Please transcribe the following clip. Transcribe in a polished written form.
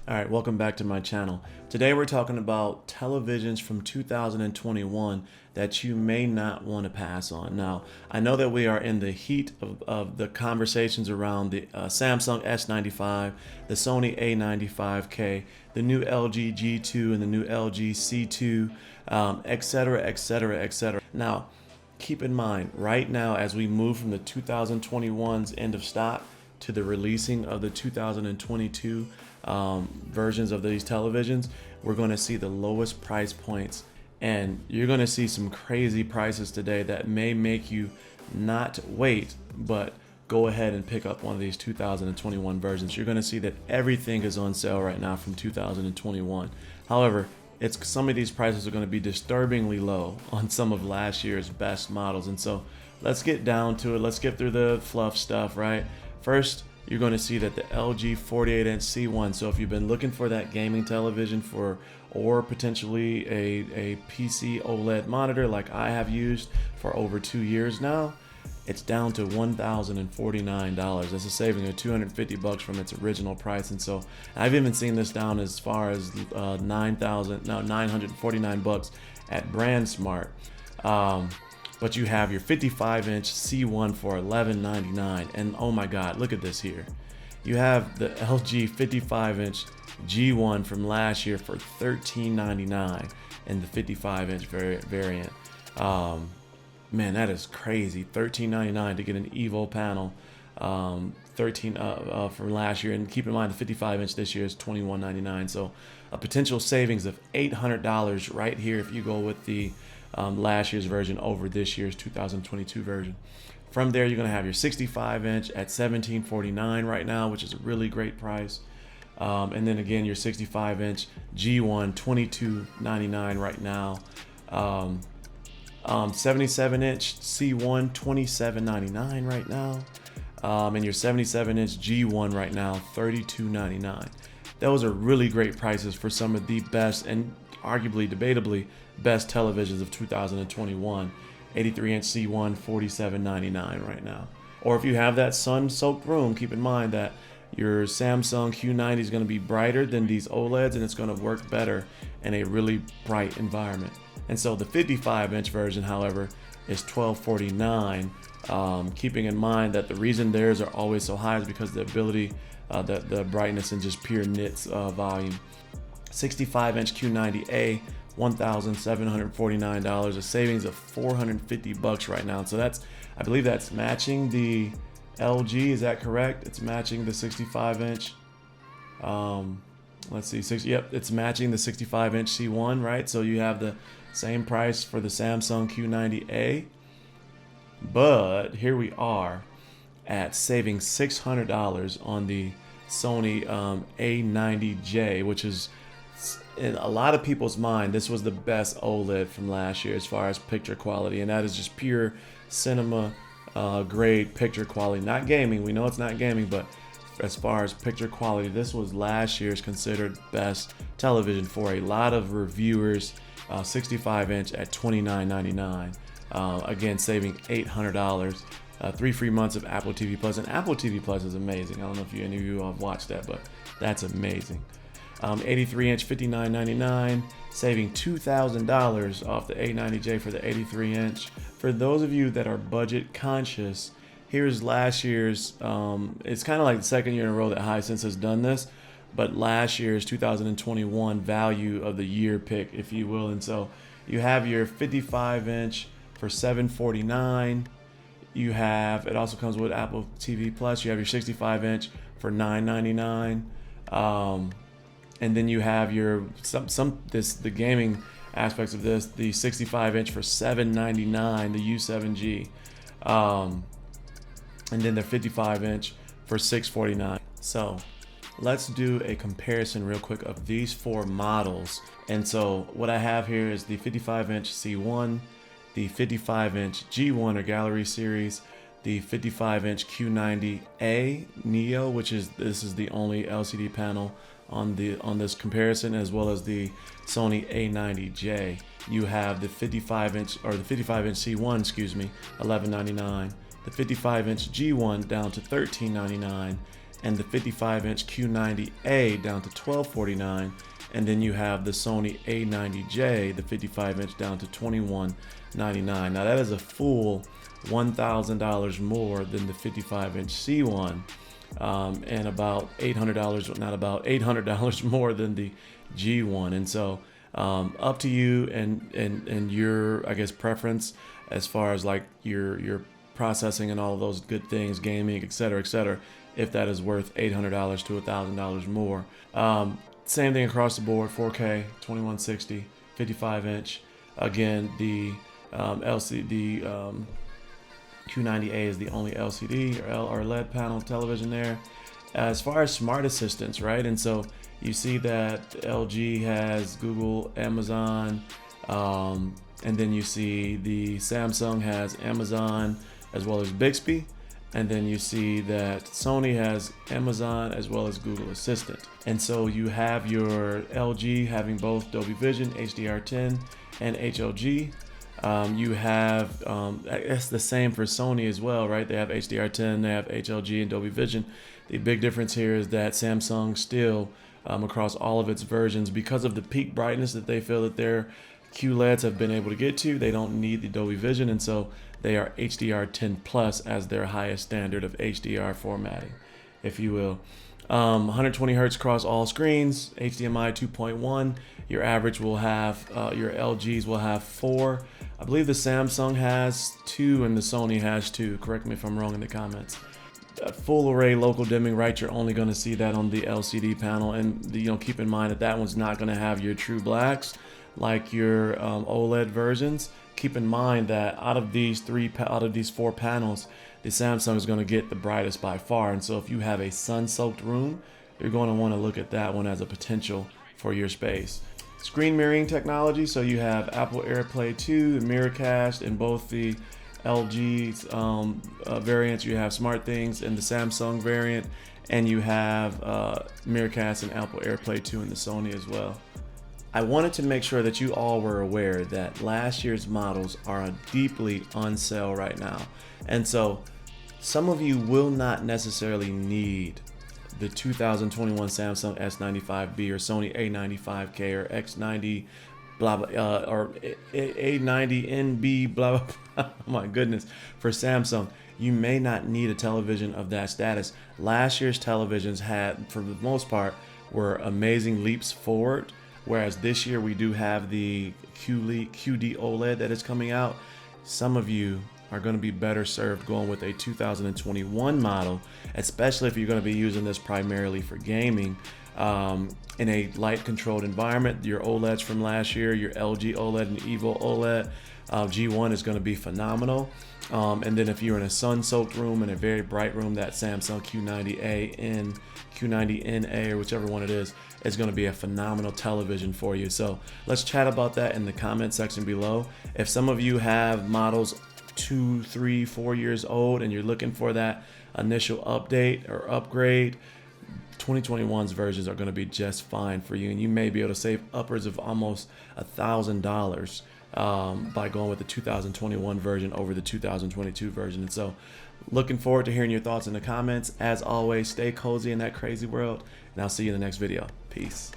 All right, welcome back to my channel. Today we're talking about televisions from 2021 that you may not want to pass on. Now, I know that we are in the heat of the conversations around the Samsung S95, the Sony A95K, the new LG G2 and the new LG C2, etc., etc., etc. Now, keep in mind, right now, as we move from the 2021's end of stock to the releasing of the 2022 versions of these televisions, we're going to see the lowest price points, and you're going to see some crazy prices today that may make you not wait, but go ahead and pick up one of these 2021 versions. You're going to see that everything is on sale right now from 2021. However, some of these prices are going to be disturbingly low on some of last year's best models. And so let's get down to it. Let's get through the fluff stuff, right? First, you're going to see that the LG 48-inch C1. So if you've been looking for that gaming television or potentially a PC OLED monitor like I have used for over 2 years now, it's down to $1,049. That's a saving of $250 from its original price. And so I've even seen this down as far as $949 at BrandSmart. But you have your 55-inch C1 for $11.99, and oh my God, look at this here. You have the LG 55-inch G1 from last year for $13.99 in the 55-inch variant. Man, that is crazy. $13.99 to get an EVO panel, from last year. And keep in mind, the 55-inch this year is $21.99. So a potential savings of $800 right here if you go with the last year's version over this year's 2022 version. From there, you're going to have your 65-inch at $17.49 right now, which is a really great price. And then again, your 65-inch G1, $22.99 right now. 77-inch C1, $27.99 right now. And your 77-inch G1 right now, $32.99. Those are really great prices for some of the best and arguably, debatably, best televisions of 2021. 83-inch C1, $47.99 right now. Or if you have that sun-soaked room, keep in mind that your Samsung Q90 is going to be brighter than these OLEDs, and it's going to work better in a really bright environment. And so the 55-inch version, however, is $1249. Keeping in mind that the reason theirs are always so high is because the ability, the brightness and just pure nits volume. 65-inch Q90A, $1,749, a savings of $450 right now. So that's, I believe that's matching the LG. Is that correct? It's matching the 65-inch. Let's see, yep, it's matching the 65-inch C1, right? So you have the same price for the Samsung Q90A, but here we are at saving $600 on the Sony A90J, which is, in a lot of people's mind, this was the best OLED from last year as far as picture quality, and that is just pure cinema grade picture quality, not gaming. We know it's not gaming, but as far as picture quality, this was last year's considered best television for a lot of reviewers. 65-inch at $29.99. Again, saving $800. 3 free months of Apple TV Plus, and Apple TV Plus is amazing. I don't know if any of you have watched that, but that's amazing. 83-inch, $59.99, saving $2,000 off the A90J for the 83-inch. For those of you that are budget conscious, here's last year's, it's kind of like the second year in a row that Hisense has done this, but last year's 2021 value of the year pick, if you will. And so you have your 55-inch for $749. You have, it also comes with Apple TV Plus. You have your 65-inch for $999. And then you have your the gaming aspects of this, the 65-inch for $799, the U7G, and then the 55-inch for $649. So let's do a comparison real quick of these 4 models. And so what I have here is the 55-inch C1, the 55-inch G1 or Gallery Series, the 55-inch Q90A Neo, which is, this is the only LCD panel on this comparison, as well as the Sony A90J. You have the 55-inch or the 55-inch C1, excuse me, $11.99. The 55-inch G1 down to $13.99, and the 55-inch Q90A down to $1249. And then you have the Sony A90J, the 55-inch, down to $21.99. Now that is a full $1,000 more than the 55-inch C1, and about $800, not about $800 more than the G1. And so up to you and your, I guess, preference as far as like your processing and all of those good things, gaming, etc., if that is worth $800 to $1,000 more. Same thing across the board, 4K, 2160, 55-inch. Again, the LCD Q90A is the only LCD or LED panel television there. As far as smart assistants, right? And so you see that LG has Google, Amazon, and then you see the Samsung has Amazon as well as Bixby. And then you see that Sony has Amazon as well as Google Assistant. And so you have your LG having both Dolby Vision, HDR10, and HLG. You have, it's the same for Sony as well, right? They have HDR10, they have HLG and Dolby Vision. The big difference here is that Samsung still, across all of its versions, because of the peak brightness that they feel that their QLEDs have been able to get to, they don't need the Dolby Vision, and so they are HDR10 plus as their highest standard of HDR formatting, if you will. 120 hertz across all screens, HDMI 2.1. Your average will have, your LGs will have 4. I believe the Samsung has 2 and the Sony has 2. Correct me if I'm wrong in the comments. Full array local dimming, right? You're only going to see that on the LCD panel, and keep in mind that that one's not going to have your true blacks like your OLED versions. Keep in mind that out of these 4 panels, the Samsung is going to get the brightest by far. And so if you have a sun-soaked room, you're going to want to look at that one as a potential for your space. Screen mirroring technology, so you have Apple AirPlay 2 and Miracast in both the LG's variants. You have SmartThings in the Samsung variant, and you have Miracast and Apple AirPlay 2 in the Sony as well. I wanted to make sure that you all were aware that last year's models are deeply on sale right now. And so some of you will not necessarily need the 2021 Samsung S95B or Sony A95K or X90 blah blah or A90NB blah blah. Oh my goodness, for Samsung. You may not need a television of that status. Last year's televisions had, for the most part, were amazing leaps forward. Whereas this year we do have the QD OLED that is coming out. Some of you are going to be better served going with a 2021 model, especially if you're going to be using this primarily for gaming in a light controlled environment. Your OLEDs from last year, your LG OLED and EVO OLED, G1 is going to be phenomenal. And then if you're in a sun-soaked room, in a very bright room, that Samsung Q90NA or whichever one it is going to be a phenomenal television for you. So let's chat about that in the comment section below. If some of you have models 2, 3, 4 years old and you're looking for that initial update or upgrade, 2021's versions are going to be just fine for you, and you may be able to save upwards of almost $1,000 by going with the 2021 version over the 2022 version. And so looking forward to hearing your thoughts in the comments. As always, stay cozy in that crazy world, and I'll see you in the next video. Peace.